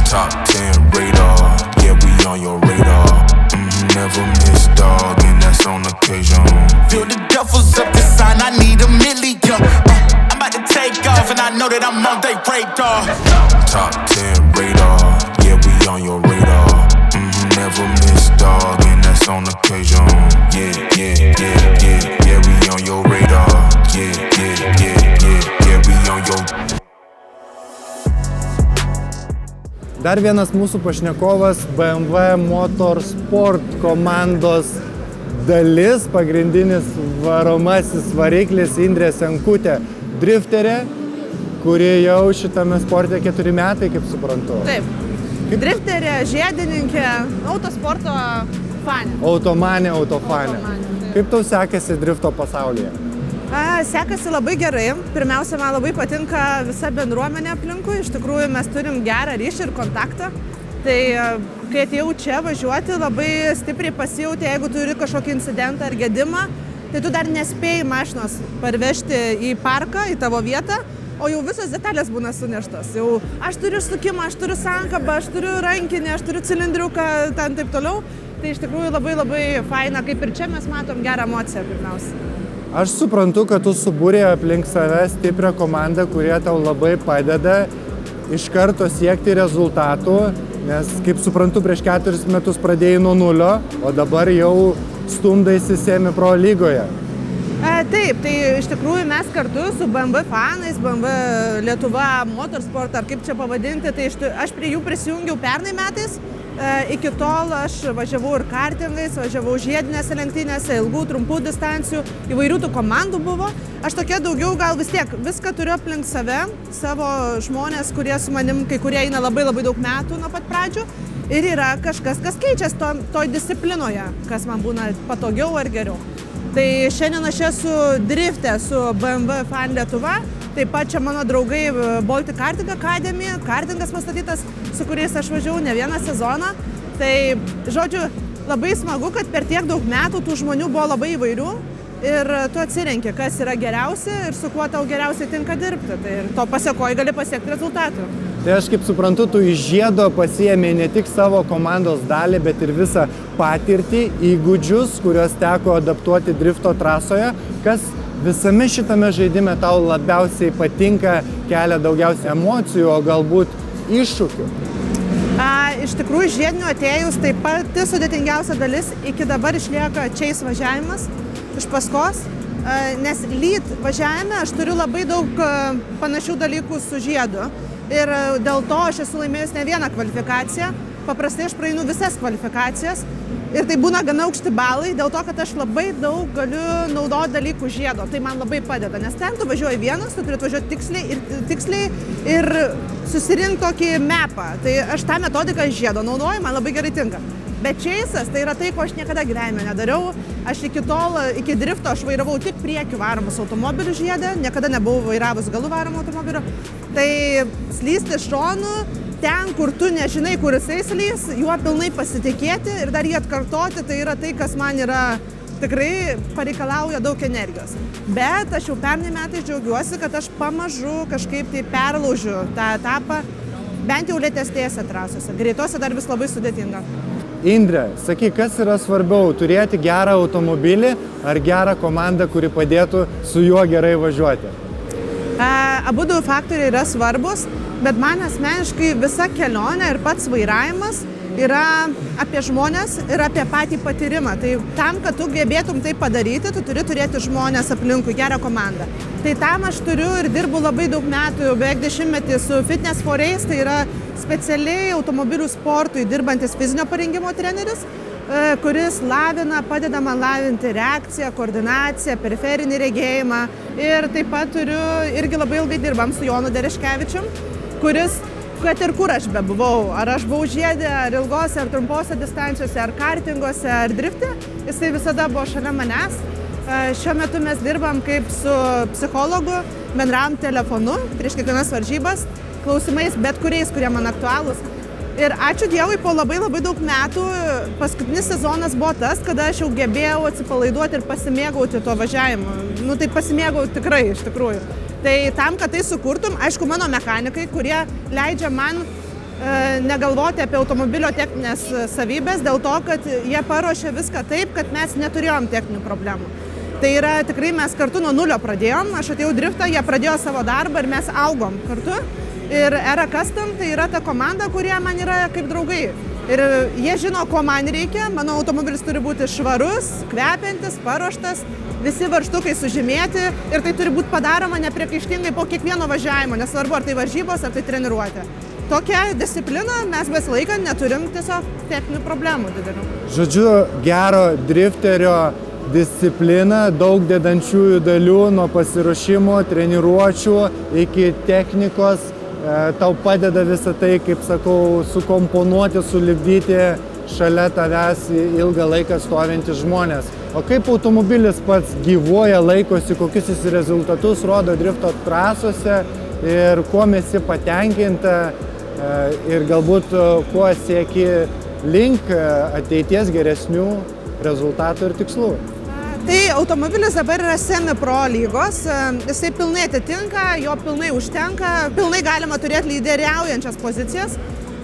Top 10 radar, yeah, we on your radar. Never miss, dog, and that's on occasion. Feel the duffels up the sign, I need $1 million. I'm about to take off, and I know that I'm on their radar. Top 10 radar, yeah, we on your radar. Never miss, dog, and that's on occasion. Yeah, we on your radar. Yeah, we on your. Dar vienas mūsų pašnekovas BMW Motorsport komandos dalis, pagrindinis varomasis variklis Indrė Senkutė, drifterė, kuri jau šitame sporte 4 metai, kaip suprantu. Taip. Drifterė, žiedininkė, autosporto fanė. Automanė, autofanė. Kaip tau sekasi drifto pasaulyje? Sekasi labai gerai. Pirmiausia, man labai patinka visa bendruomenė aplinkui. Iš tikrųjų, mes turim gerą ryšį ir kontaktą. Tai kai atėjau čia važiuoti, labai stipriai pasijauti, jeigu turi kažkokį incidentą ar gedimą, tai tu dar nespėjai mašinos parvežti į parką, į tavo vietą, o jau visos detalės būna suneštos. Jau aš turiu sukimą, aš turiu sankabą, aš turiu rankinį, aš turiu cilindriuką, ten taip toliau. Tai iš tikrųjų labai faina, kaip ir čia mes matom gerą emociją pirmiausia. Aš suprantu, kad tu subūrė aplink save stiprią komandą, kurie tau labai padeda iš karto siekti rezultatų, nes, kaip suprantu, prieš 4 metus pradėjai nuo nulio, o dabar jau stumdaisi semi-pro lygoje. Taip, tai iš tikrųjų mes kartu su BMW fanais, BMW Lietuva Motorsport, ar kaip čia pavadinti, tai aš prie jų prisijungiau pernai metais. Iki tol aš važiavau ir kartingais, važiavau žiedinėse lenktynėse, ilgų, trumpų distancijų, įvairių tų komandų buvo. Aš tokia daugiau gal vis tiek viską turiu aplink save, savo žmonės, kurie su manim, kai kurie eina labai daug metų nuo pat pradžių. Ir yra kažkas, kas keičiasi toj disciplinoje, kas man būna patogiau ar geriau. Tai šiandien aš esu driftė su BMW Fan Lietuva. Taip pat čia mano draugai Baltic Karting Academy, kartingas pastatytas, su kuriais aš važiavau ne vieną sezoną. Tai, žodžiu, labai smagu, kad per tiek daug metų tų žmonių buvo labai įvairių ir tu atsirenki, kas yra geriausia ir su kuo tau geriausiai tinka dirbti. Tai ir to pasekoje gali pasiekti rezultatų. Tai aš kaip suprantu, tu iš žiedo pasiėmė ne tik savo komandos dalį, bet ir visą patirtį, įgūdžius, kuriuos teko adaptuoti drifto trasoje, kas visame šitame žaidime tau labiausiai patinka, kelia daugiausiai emocijų, o galbūt iššūkių? Iš tikrųjų, žiedinių atėjus tai pati sudėtingiausia dalis iki dabar išlieka chase važiavimas iš paskos, nes lead važiavime aš turiu labai daug panašių dalykų su žiedu ir dėl to aš esu laimėjus ne vieną kvalifikaciją. Paprastai aš praeinu visas kvalifikacijas ir tai būna gana aukšti balai, dėl to, kad aš labai daug galiu naudoti dalykų žiedo. Tai man labai padeda, nes ten tu važiuoji vienas, tu turi važiuoti tiksliai ir susirinkti tokį mapą. Tai aš tą metodiką žiedo naudoju, man labai gerai tinka. Bet chase'as tai yra tai, ko aš niekada gyvenime nedariau. Aš iki drifto aš vairavau tik priekių varomus automobilių žiede, niekada nebuvau vairavus galų varomų automobilių. Tai slysti šonu, ten, kur tu nežinai, kur jisai slys, juo pilnai pasitikėti ir dar jį atkartoti, tai yra tai, kas man yra tikrai pareikalauja daug energijos. Bet aš jau pernai metais džiaugiuosi, kad aš pamažu kažkaip tai perlaužiu tą etapą, bent jau lėtesnėse trasose. Greitose dar vis labai sudėtinga. Indrė, sakyk, kas yra svarbiau, turėti gerą automobilį ar gerą komandą, kuri padėtų su juo gerai važiuoti? Abu du faktoriai yra svarbus, bet man asmeniškai visa kelionė ir pats vairavimas yra apie žmonės ir apie patį patyrimą. Tai tam, kad tu gebėtum tai padaryti, tu turi turėti žmonės aplinkui, gerą komandą. Tai tam aš turiu ir dirbu labai daug metų, jau beveik 10 metų su Fitness for Race, tai yra specialiai automobilių sportui dirbantis fizinio parengimo treneris, kuris padeda man lavinti reakciją, koordinaciją, periferinį regėjimą. Ir taip pat turiu irgi labai ilgai dirbam su Jonu Dereškevičium, kuris, kad ir kur aš bebuvau, ar aš buvau žiedė, ar ilgose, ar trumpose distancijose, ar kartinguose, ar drifte, jisai visada buvo šalia manęs. Šiuo metu mes dirbam kaip su psichologu, bendravom telefonu prieš kiekvienas varžybas, klausimais bet kuriais, kurie man aktualūs. Ir ačiū Dievui, po labai daug metų paskutinis sezonas buvo tas, kada aš jau gebėjau atsipalaiduoti ir pasimėgauti tuo važiavimu. Tai pasimėgauti tikrai, iš tikrųjų. Tai tam, kad tai sukurtum, aišku, mano mechanikai, kurie leidžia man negalvoti apie automobilio techninės savybės dėl to, kad jie paruošė viską taip, kad mes neturėjom techninių problemų. Tai yra tikrai mes kartu nuo nulio pradėjom, aš atėjau driftą, jie pradėjo savo darbą ir mes augom kartu. Ir Era Custom tai yra ta komanda, kurie man yra kaip draugai. Ir jie žino, ko man reikia, mano automobilis turi būti švarus, kvepiantis, paruoštas, visi varžtukai sužymėti ir tai turi būti padaroma nepriekaištingai po kiekvieno važiavimo, nesvarbu ar tai varžybos, ar tai treniruotė. Tokia disciplina, mes besilaikant neturim tiesiog techninių problemų didelių. Žodžiu, gero drifterio disciplina, daug dedančiųjų dalių nuo pasiruošimo, treniruočių iki technikos. Tau padeda visą tai, kaip sakau, sukomponuoti, sulipdyti šalia tavęs ilgą laiką stovintys žmonės. O kaip automobilis pats gyvuoja, laikosi, kokius jis rezultatus rodo drifto trasose ir kuo esi patenkinta ir galbūt kuo sieki link ateities geresnių rezultatų ir tikslų? Tai automobilis dabar yra semi-pro lygos, jisai pilnai atitinka, jo pilnai užtenka, pilnai galima turėti lyderiaujančias pozicijas.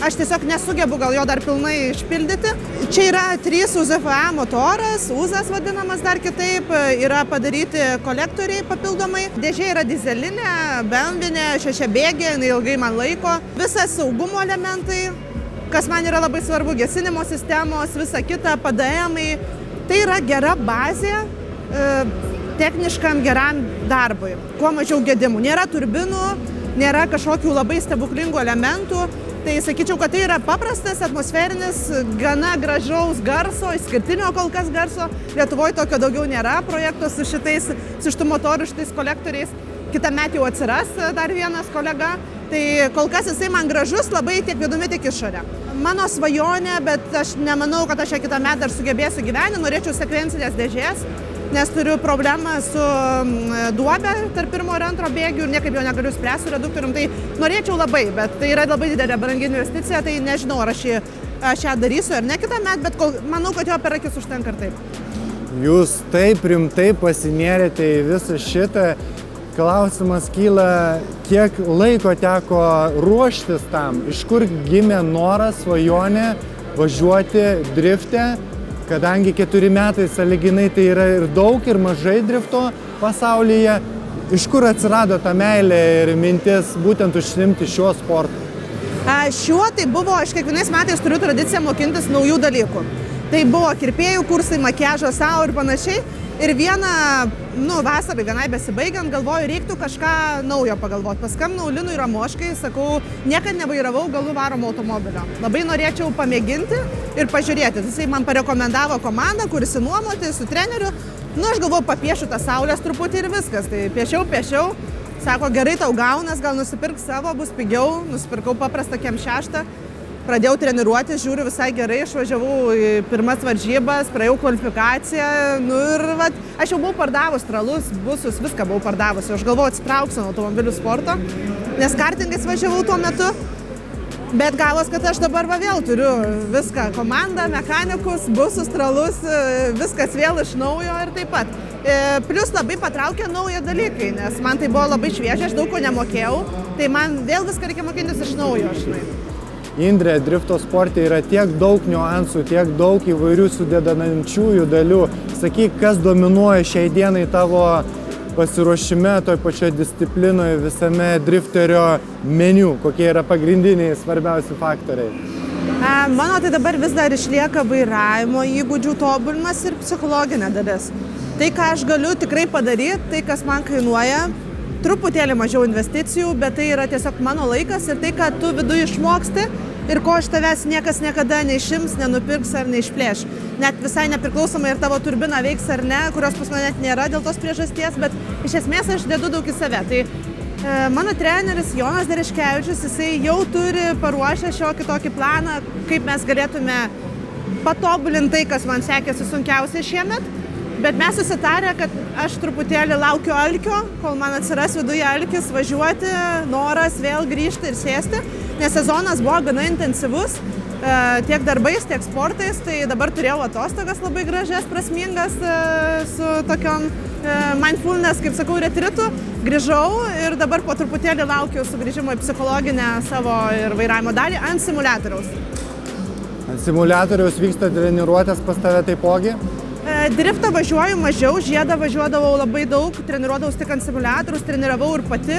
Aš tiesiog nesugebu gal jo dar pilnai išpildyti. Čia yra 3 UZFA motoras, UZAS vadinamas dar kitaip, yra padaryti kolektoriai papildomai. Dėžė yra dizelinė, bembinė, 6-bėgė, ilgai man laiko. Visas saugumo elementai, kas man yra labai svarbu, gesinimo sistemos, visa kita, PDM-ai. Tai yra gera bazė techniškam geram darbui, kuo mažiau gedimų. Nėra turbinų, nėra kažkokių labai stebuklingų elementų. Tai sakyčiau, kad tai yra paprastas, atmosferinis, gana gražaus garso, išskirtinio kol kas garso. Lietuvoje tokio daugiau nėra projekto su šitų motorų, šitais kolektoriais. Kitąmet jau atsiras dar vienas kolega. Tai kol kas jisai man gražus, labai tiek vidumi, tiek išorė. Mano svajonė, bet aš nemanau, kad aš ją kitąmet dar sugebėsiu gyventi, norėčiau sekvencinės dėžės, nes turiu problemą su duobe tarp pirmo ir antro bėgių ir niekaip jo negaliu spręsti su reduktorium. Tai norėčiau labai, bet tai yra labai didelė brangi investicija, tai nežinau, ar aš ją darysiu ar ne kitąmet, bet manau, kad jo per akis užtenka ir taip. Jūs taip rimtai pasinėrėte į visą šitą. Klausimas kyla, kiek laiko teko ruoštis tam, iš kur gimė noras, svajonė važiuoti drifte, kadangi 4 metai sąlyginai tai yra ir daug, ir mažai drifto pasaulyje. Iš kur atsirado ta meilė ir mintis būtent užsiimti šiuo sportu? Šiuo tai buvo, aš kiekvienais metais turiu tradiciją mokintis naujų dalykų. Tai buvo kirpėjų kursai, makiažo savo ir panašiai. Ir vasarai vienai besibaigiant, galvoju, reiktų kažką naujo pagalvoti. Paskambinau Linui Ramoškai, sakau, niekad nevairavau galų varomo automobilio. Labai norėčiau pamėginti ir pažiūrėti. Jisai man parekomendavo komandą, kuris nuomoti su treneriu. Aš galvoju, papiešiu tą saulės truputį ir viskas. Tai piešiau. Sako, gerai tau gaunas, gal nusipirk savo, bus pigiau. Nusipirkau paprastą KEM6. Pradėjau treniruotis, žiūriu visai gerai, išvažiavau į pirmas varžybas, praėjau kvalifikaciją, aš jau buvau pardavus tralus, busus, viską buvau pardavus. Aš galvoju, atsitrauksiu nuo automobilių sporto, nes kartingais važiavau tuo metu, bet gavos, kad aš dabar vėl turiu viską, komandą, mechanikus, busus, tralus, viskas vėl iš naujo ir taip pat. Plius labai patraukė naują dalykai, nes man tai buvo labai šviežia, aš daug ko nemokėjau, tai man vėl viską reikia mokintis iš naujo, žinai. Indrė, drifto sporte yra tiek daug niuansų, tiek daug įvairių sudedančiųjų dalių. Sakyk, kas dominuoja šiai dienai tavo pasiruošime, toj pačioje disciplinoje, visame drifterio meniu? Kokie yra pagrindiniai svarbiausi faktoriai? Mano tai dabar vis dar išlieka vairavimo įgūdžių tobulinimas ir psichologinė dalis. Tai, ką aš galiu tikrai padaryti, tai, kas man kainuoja, truputėlį mažiau investicijų, bet tai yra tiesiog mano laikas ir tai, ką tu viduje išmoksti ir ko iš tavęs niekas niekada neišims, nenupirks ar neišplėš. Net visai nepriklausomai ir tavo turbina veiks ar ne, kurios pas mane net nėra dėl tos priežasties, bet iš esmės aš dedu daug į save. Tai mano treneris Jonas Dereškevičius, jisai jau turi paruošę šiokį tokį planą, kaip mes galėtume patobulinti tai, kas man sekėsi sunkiausiai šiemet. Bet mes susitarę, kad aš truputėlį laukiu alkio, kol man atsiras viduje alkis važiuoti, noras vėl grįžti ir sėsti, nes sezonas buvo gana intensyvus, tiek darbais, tiek sportais, tai dabar turėjau atostogas labai gražias, prasmingas, su tokiom mindfulness, kaip sakau, retritu, grįžau ir dabar po truputėlį laukiu sugrįžimo į psichologinę savo ir vairavimo dalį ant simuliatoriaus. Ant simuliatoriaus vyksta treniruotės pas tave taipogi? Driftą važiuoju mažiau, žiedą važiuodavau labai daug, treniruodavau tik ant simuliatorius, treniravau ir pati.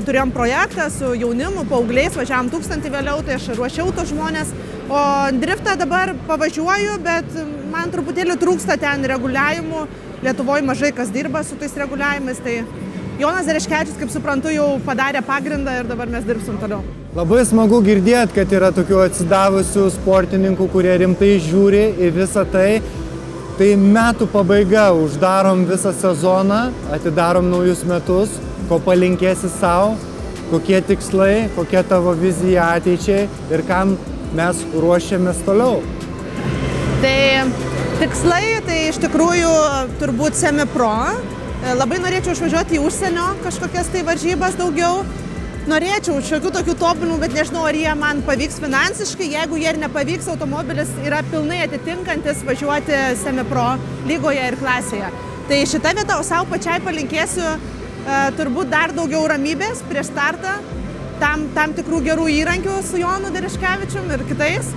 Turėjom projektą su jaunimu, paaugliais, važiavom 1000 vėliau, tai aš ruošiau tos žmonės. O driftą dabar pavažiuoju, bet man truputėlį trūksta ten reguliavimų. Lietuvoje mažai kas dirba su tais reguliavimais, tai Jonas Dereškevičius, kaip suprantu, jau padarė pagrindą ir dabar mes dirbsim toliau. Labai smagu girdėti, kad yra tokių atsidavusių sportininkų, kurie rimtai žiūri į visą tai. Tai metų pabaiga, uždarom visą sezoną, atidarom naujus metus, ko palinkėsi savo, kokie tikslai, kokia tavo vizija ateičiai ir kam mes ruošiamės toliau. Tai tikslai, tai iš tikrųjų turbūt semi-pro. Labai norėčiau išvažiuoti į užsienio kažkokias tai varžybas daugiau. Norėčiau šiokių tokių topinų, bet nežinau, ar jie man pavyks finansiškai. Jeigu jie ir nepavyks, automobilis yra pilnai atitinkantis važiuoti semi-pro lygoje ir klasėje. Tai šitą vietą savo pačiai palinkėsiu turbūt dar daugiau ramybės prieš startą, tam tikrų gerų įrankių su Jonu Dereškevičium ir kitais.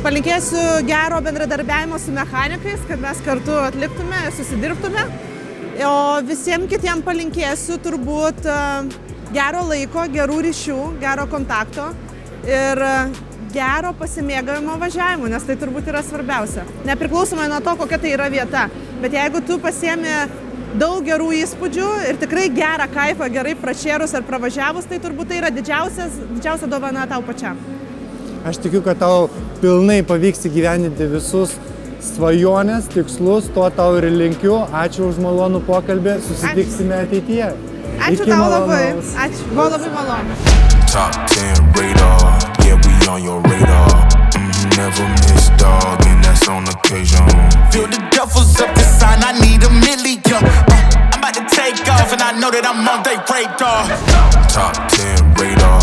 Palinkėsiu gero bendradarbiavimo su mechanikais, kad mes kartu atliktume, susidirbtume. O visiems kitiems palinkėsiu turbūt gero laiko, gerų ryšių, gero kontakto ir gero pasimėgavimo važiavimu, nes tai turbūt yra svarbiausia. Nepriklausomai nuo to, kokia tai yra vieta. Bet jeigu tu pasiemi daug gerų įspūdžių ir tikrai gerą kaifą, gerai prašėrus ar pravažiavus, tai turbūt tai yra didžiausia dovana tau pačiam. Aš tikiu, kad tau pilnai pavyks įgyvendinti visus svajonės, tikslus, to tau ir linkiu. Ačiū už malonų pokalbį, susitiksime ateityje. Ačiū tau labai. Ačiū. Buvo labai malonu. Top 10 radar, yeah, we on your radar. Never miss, dog, and that's on occasion. Feel the duffels up the sign, I need $1 million. I'm about to take off, and I know that I'm on their radar. Top 10 radar.